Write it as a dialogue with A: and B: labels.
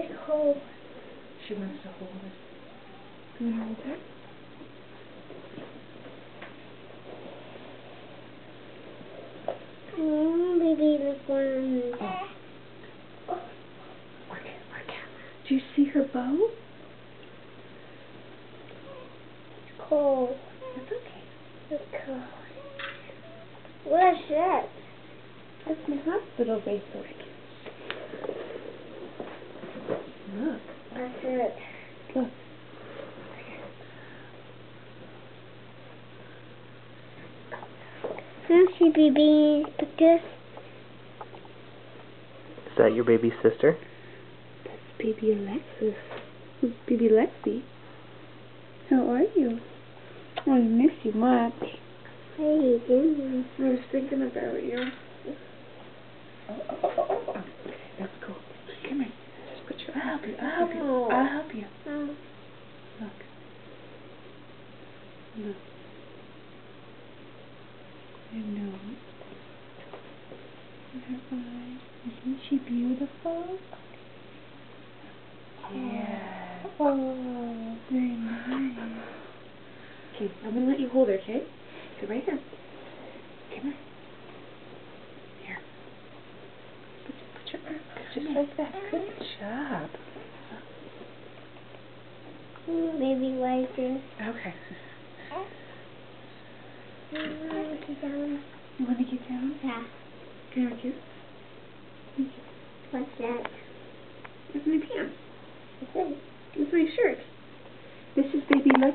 A: It's cold.
B: She wants to hold it.
A: Do you want to hold her? Baby, look one.
B: Oh. Okay. Do you see her bow?
A: It's cold.
B: It's okay.
A: It's cold. What's that?
B: That's my hospital bracelet. Look.
A: That's it.
B: Look.
A: Can I see baby picture?
C: Is that your baby sister?
B: That's baby Alexis. Who's baby Lexi? How are you? Oh, I miss you much.
A: Hey, Jimmy.
B: I was thinking about you. Oh. Okay, that's cool. Come here. Just put your. I'll help you. I'll help you. Look. Her nose. And her eyes. Isn't she beautiful? Yeah. Oh, very nice. Okay, I'm gonna let you hold her, okay? Sit right here. Come here. Here. Put your arm up just like that. Good job.
A: Baby, like this.
B: Okay.
A: You want to get down?
B: You want to get down?
A: Yeah.
B: Can I kiss?
A: What's that?
B: That's my pants.
A: What's it?
B: It's my shirt. This is baby Lexi.